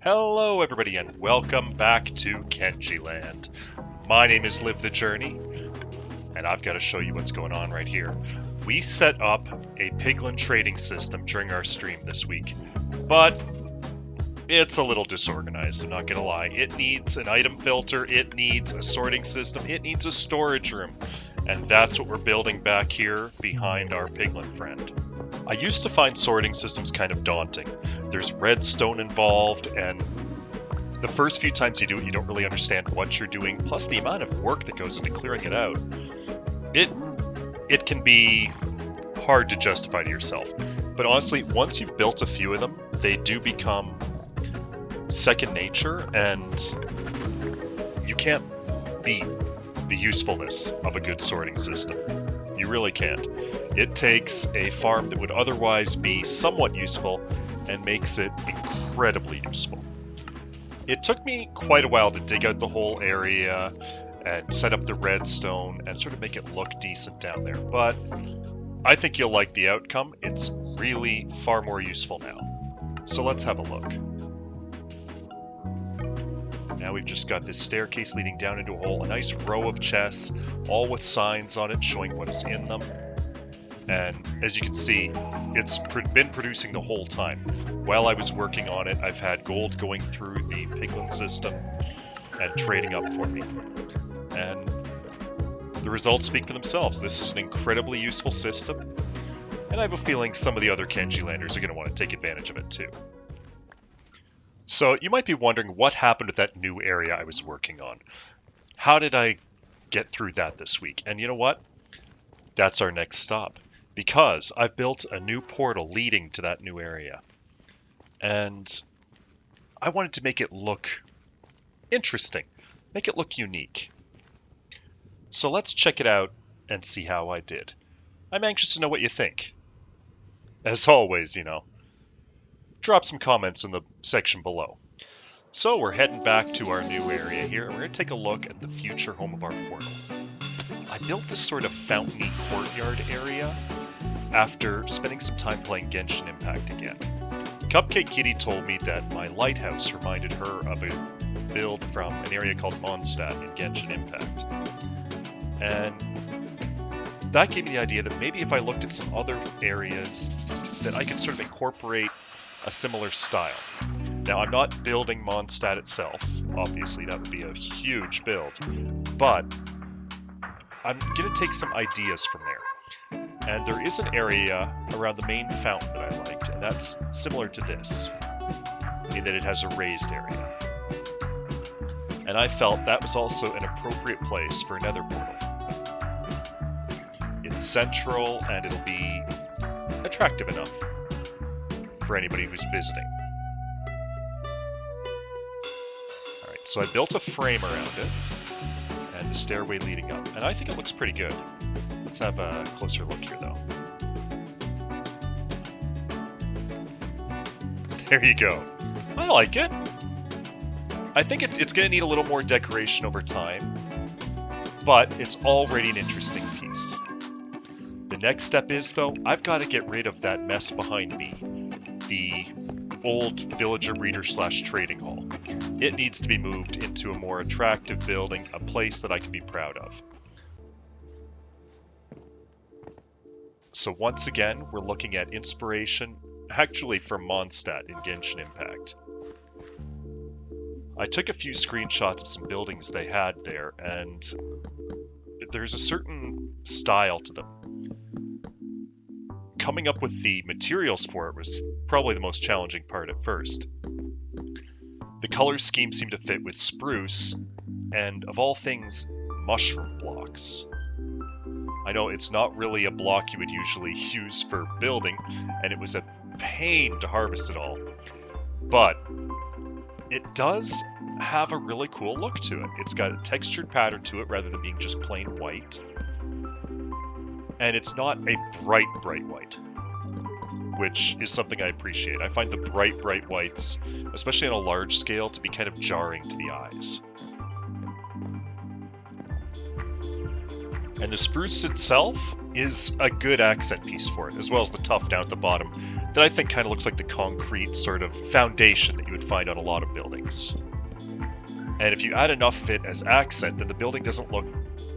Hello everybody and welcome back to Kenji Land. My name is Livethejourney, and I've got to show you what's going on right here. We set up a piglin trading system during our stream this week, but it's a little disorganized, I'm not gonna lie. It needs an item filter, it needs a sorting system, it needs a storage room, and that's what we're building back here behind our piglin friend. I used to find sorting systems kind of daunting. There's redstone involved, and the first few times you do it, you don't really understand what you're doing, plus the amount of work that goes into clearing it out. It can be hard to justify to yourself. But honestly, once you've built a few of them, they do become second nature, and you can't beat the usefulness of a good sorting system. You really can't. It takes a farm that would otherwise be somewhat useful and makes it incredibly useful. It took me quite a while to dig out the whole area and set up the redstone and sort of make it look decent down there, but I think you'll like the outcome. It's really far more useful now. So let's have a look. Now we've just got this staircase leading down into a hole, a nice row of chests, all with signs on it showing what is in them. And as you can see, it's been producing the whole time. While I was working on it, I've had gold going through the piglin system and trading up for me. And the results speak for themselves. This is an incredibly useful system, and I have a feeling some of the other Kenji landers are going to want to take advantage of it too. So you might be wondering what happened with that new area I was working on. How did I get through that this week? And you know what? That's our next stop, because I've built a new portal leading to that new area. And I wanted to make it look interesting, make it look unique. So let's check it out and see how I did. I'm anxious to know what you think. As always, drop some comments in the section below. So we're heading back to our new area here, and we're going to take a look at the future home of our portal. I built this sort of fountainy courtyard area after spending some time playing Genshin Impact again. Cupcake Kitty told me that my lighthouse reminded her of a build from an area called Mondstadt in Genshin Impact. And that gave me the idea that maybe if I looked at some other areas that I could sort of incorporate a similar style. Now, I'm not building Mondstadt itself, obviously that would be a huge build, but I'm going to take some ideas from there. And there is an area around the main fountain that I liked, and that's similar to this, in that it has a raised area. And I felt that was also an appropriate place for a nether portal. It's central, and it'll be attractive enough for anybody who's visiting. Alright, so I built a frame around it, and the stairway leading up, and I think it looks pretty good. Let's have a closer look here, though. There you go. I like it. I think it's going to need a little more decoration over time, but it's already an interesting piece. The next step is, though, I've got to get rid of that mess behind me, the old villager breeder / trading hall. It needs to be moved into a more attractive building, a place that I can be proud of. So once again, we're looking at inspiration, actually from Mondstadt in Genshin Impact. I took a few screenshots of some buildings they had there, and there's a certain style to them. Coming up with the materials for it was probably the most challenging part at first. The color scheme seemed to fit with spruce, and of all things, mushroom blocks. I know it's not really a block you would usually use for building, and it was a pain to harvest it all, but it does have a really cool look to it. It's got a textured pattern to it rather than being just plain white. And it's not a bright white, which is something I appreciate. I find the bright whites, especially on a large scale, to be kind of jarring to the eyes. And the spruce itself is a good accent piece for it, as well as the tuff down at the bottom that I think kind of looks like the concrete sort of foundation that you would find on a lot of buildings. And if you add enough of it as accent, then the building doesn't look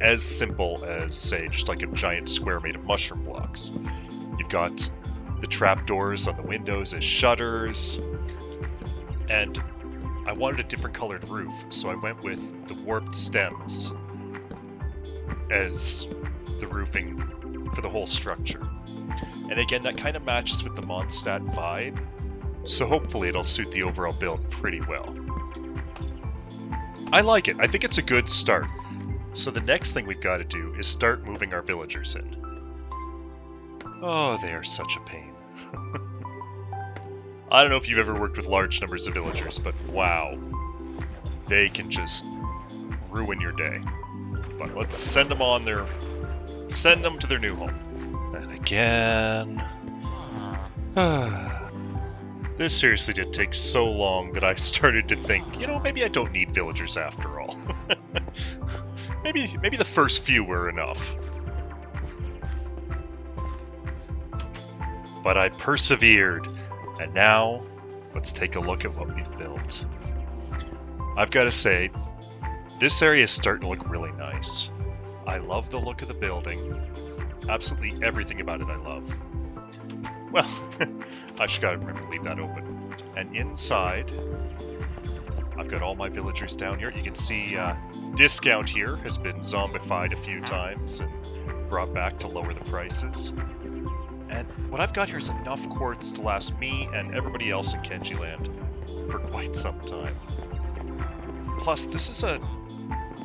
as simple as, say, just like a giant square made of mushroom blocks. You've got the trapdoors on the windows as shutters, and I wanted a different colored roof, so I went with the warped stems as the roofing for the whole structure. And again, that kind of matches with the Mondstadt vibe, so hopefully it'll suit the overall build pretty well. I like it. I think it's a good start. So the next thing we've got to do is start moving our villagers in. Oh, they are such a pain. I don't know if you've ever worked with large numbers of villagers, but wow. They can just ruin your day. But let's send them on their... Send them to their new home. And again... This seriously did take so long that I started to think, you know, maybe I don't need villagers after all. maybe the first few were enough. But I persevered, and now let's take a look at what we've built. I've got to say, this area is starting to look really nice. I love the look of the building. Absolutely everything about it I love. Well, I should gotta remember to leave that open. And inside, I've got all my villagers down here. You can see Discount here has been zombified a few times and brought back to lower the prices. And what I've got here is enough quartz to last me and everybody else in Kenji Land for quite some time. Plus, this is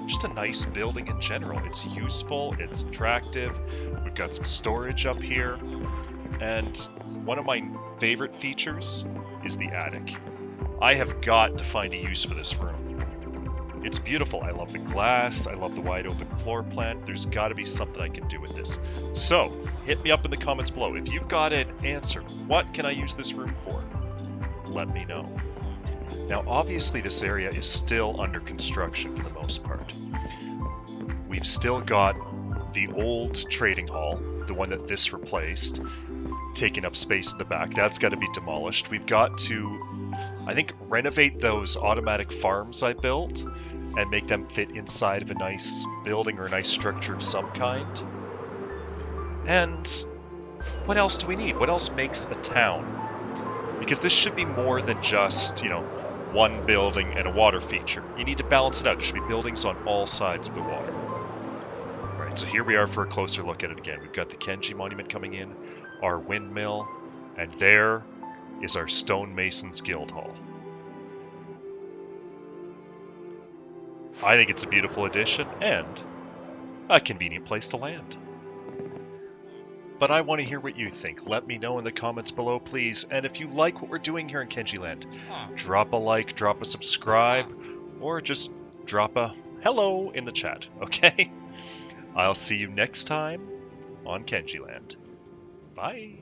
just a nice building in general. It's useful, it's attractive. We've got some storage up here. And one of my favorite features is the attic. I have got to find a use for this room. It's beautiful. I love the glass. I love the wide open floor plan. There's got to be something I can do with this. So, hit me up in the comments below. If you've got an answer, what can I use this room for? Let me know. Now, obviously, this area is still under construction for the most part. We've still got the old trading hall, the one that this replaced, taking up space in the back. That's got to be demolished. We've got to, I think, renovate those automatic farms I built and make them fit inside of a nice building or a nice structure of some kind. And what else do we need? What else makes a town? Because this should be more than just, you know, one building and a water feature. You need to balance it out. There should be buildings on all sides of the water. Alright, so here we are for a closer look at it again. We've got the Kenji monument coming in, our windmill, and there is our stonemasons guild hall. I think it's a beautiful addition and a convenient place to land. But I want to hear what you think. Let me know in the comments below, please. And if you like what we're doing here in Kenji Land, drop a like, drop a subscribe, or just drop a hello in the chat, okay? I'll see you next time on Kenji Land. Bye.